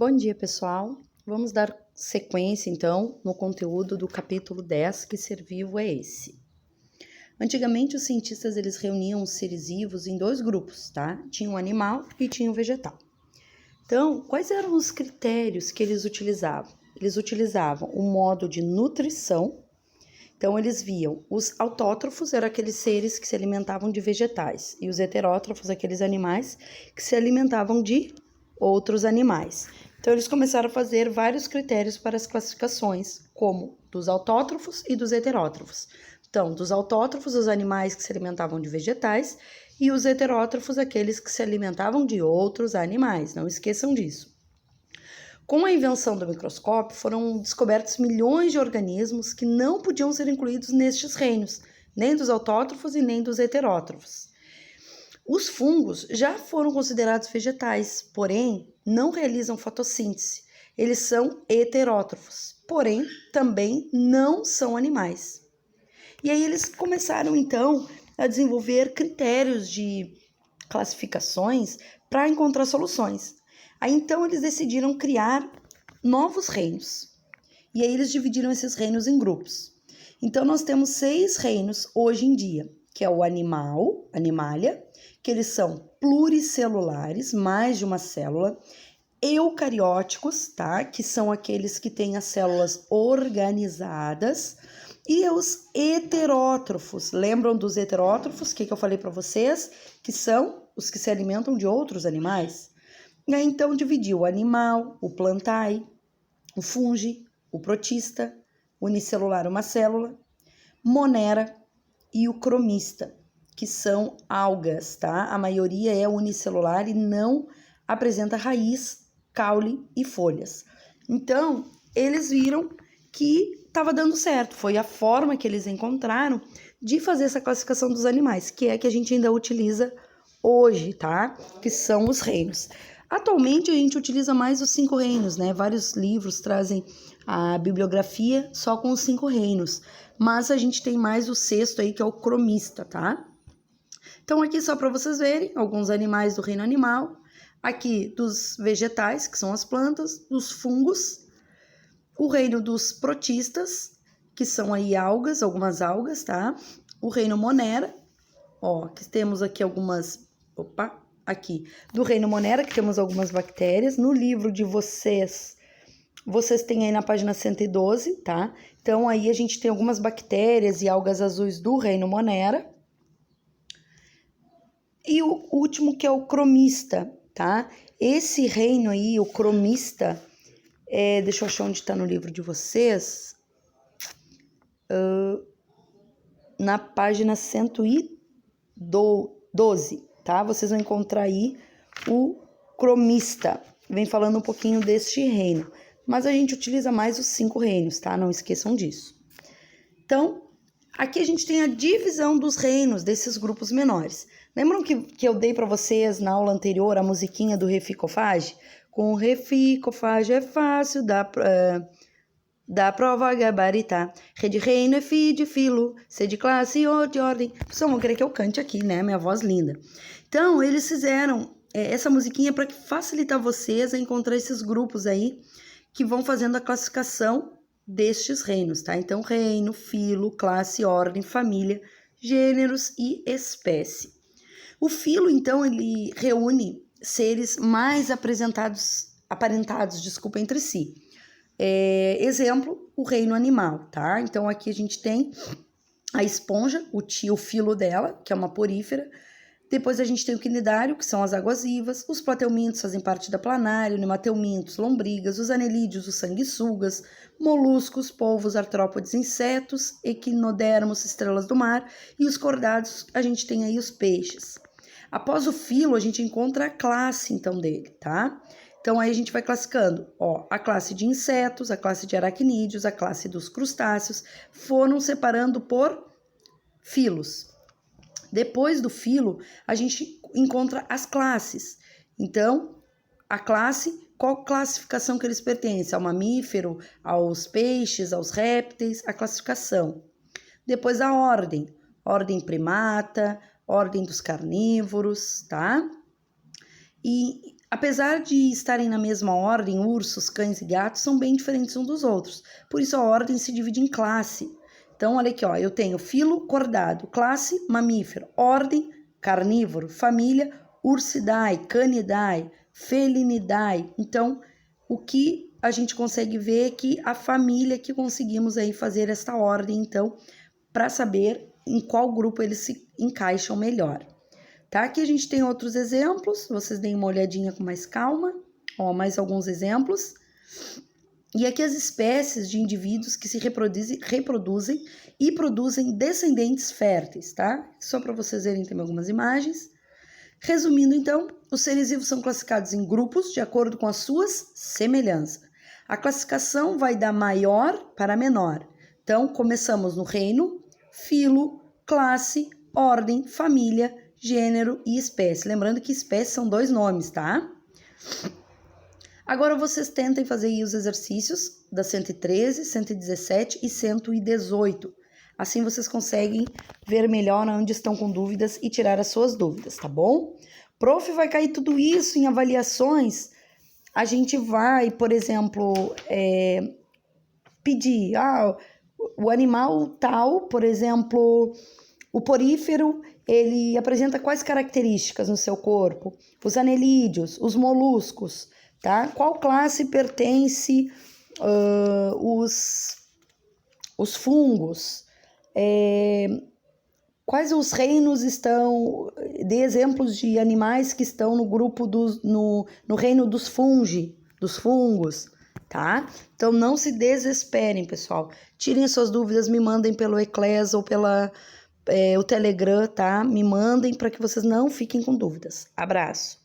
Bom dia, pessoal. Vamos dar sequência, então, no conteúdo do capítulo 10, que ser vivo é esse. Antigamente, os cientistas eles reuniam os seres vivos em dois grupos, tá? Tinha o animal e tinha o vegetal. Então, quais eram os critérios que eles utilizavam? Eles utilizavam o modo de nutrição. Então, eles viam os autótrofos, eram aqueles seres que se alimentavam de vegetais, e os heterótrofos, aqueles animais que se alimentavam de outros animais. Então, eles começaram a fazer vários critérios para as classificações, como dos autótrofos e dos heterótrofos. Então, dos autótrofos, os animais que se alimentavam de vegetais, e os heterótrofos, aqueles que se alimentavam de outros animais. Não esqueçam disso. Com a invenção do microscópio, foram descobertos milhões de organismos que não podiam ser incluídos nestes reinos, nem dos autótrofos e nem dos heterótrofos. Os fungos já foram considerados vegetais, porém não realizam fotossíntese. Eles são heterótrofos, porém também não são animais. E aí eles começaram então a desenvolver critérios de classificações para encontrar soluções. Aí então eles decidiram criar novos reinos. E aí eles dividiram esses reinos em grupos. Então nós temos 6 reinos hoje em dia, que é o animal, animalia, que eles são pluricelulares, mais de uma célula, eucarióticos, tá? Que são aqueles que têm as células organizadas, e os heterótrofos. Lembram dos heterótrofos? O que eu falei para vocês? Que são os que se alimentam de outros animais. E aí, então, dividiu o animal, o plantae, o fungi, o protista, unicelular, uma célula, monera e o cromista, que são algas, tá? A maioria é unicelular e não apresenta raiz, caule e folhas. Então, eles viram que estava dando certo. Foi a forma que eles encontraram de fazer essa classificação dos animais, que é que a gente ainda utiliza hoje, tá? Que são os reinos. Atualmente a gente utiliza mais os 5 reinos, né? Vários livros trazem a bibliografia só com os 5 reinos, mas a gente tem mais o 6º aí, que é o cromista, tá? Então aqui só para vocês verem alguns animais do reino animal, aqui dos vegetais, que são as plantas, dos fungos, o reino dos protistas, que são aí algas, algumas algas, tá? O reino monera, ó, que temos aqui algumas, aqui, do reino monera, que temos algumas bactérias. No livro de vocês têm aí na página 112, tá? Então, aí a gente tem algumas bactérias e algas azuis do reino monera. E o último, que é o cromista, tá? Esse reino aí, o cromista, deixa eu achar onde está no livro de vocês. Na página 112, tá? Vocês vão encontrar aí o cromista. Vem falando um pouquinho deste reino. Mas a gente utiliza mais os 5 reinos, tá? Não esqueçam disso. Então, aqui a gente tem a divisão dos reinos desses grupos menores. Lembram que eu dei para vocês na aula anterior a musiquinha do Reficofage? Com Reficofage é fácil, da prova gabaritar. Re de reino é fi de filo, C de classe ou de ordem. Pessoal, vão querer que eu cante aqui, né? Minha voz linda. Então, eles fizeram essa musiquinha para facilitar vocês a encontrar esses grupos aí que vão fazendo a classificação destes reinos, tá? Então, reino, filo, classe, ordem, família, gêneros e espécie. O filo, então, ele reúne seres mais aparentados, entre si. Exemplo, o reino animal, tá? Então, aqui a gente tem a esponja, o filo dela, que é uma porífera. Depois a gente tem o quinidário, que são as águas vivas. Os plateumintos fazem parte da planária, nemateumintos, lombrigas, os anelídeos, os sanguessugas, moluscos, polvos, artrópodes, insetos, equinodermos, estrelas do mar. E os cordados, a gente tem aí os peixes. Após o filo, a gente encontra a classe, então, dele, tá? Então, aí a gente vai classificando, ó, a classe de insetos, a classe de aracnídeos, a classe dos crustáceos, foram separando por filos. Depois do filo, a gente encontra as classes. Então, a classe, qual classificação que eles pertencem? Ao mamífero, aos peixes, aos répteis, a classificação. Depois a ordem primata, ordem dos carnívoros, tá? E Apesar de estarem na mesma ordem, ursos, cães e gatos são bem diferentes uns dos outros. Por isso a ordem se divide em classe. Então, olha aqui, ó, eu tenho filo, cordado, classe, mamífero, ordem, carnívoro, família, Ursidae, Canidae, Felinidae. Então, o que a gente consegue ver é que a família que conseguimos aí fazer esta ordem, então, para saber em qual grupo eles se encaixam melhor. Tá? Aqui a gente tem outros exemplos, vocês deem uma olhadinha com mais calma, ó, mais alguns exemplos. E aqui as espécies de indivíduos que se reproduzem e produzem descendentes férteis, tá? Só para vocês verem também algumas imagens. Resumindo, então, os seres vivos são classificados em grupos de acordo com as suas semelhanças. A classificação vai da maior para menor. Então, começamos no reino, filo, classe, ordem, família, gênero e espécie. Lembrando que espécie são 2 nomes, tá? Agora vocês tentem fazer aí os exercícios da 113, 117 e 118. Assim vocês conseguem ver melhor onde estão com dúvidas e tirar as suas dúvidas, tá bom? Prof, vai cair tudo isso em avaliações? A gente vai, por exemplo, pedir, o animal tal, por exemplo, o porífero, ele apresenta quais características no seu corpo? Os anelídeos, os moluscos, tá? Qual classe pertence os fungos? Quais os reinos estão, de exemplos de animais que estão no grupo no reino dos fungos, tá? Então não se desesperem, pessoal. Tirem suas dúvidas, me mandem pelo Eclés ou o Telegram, tá? Me mandem para que vocês não fiquem com dúvidas. Abraço!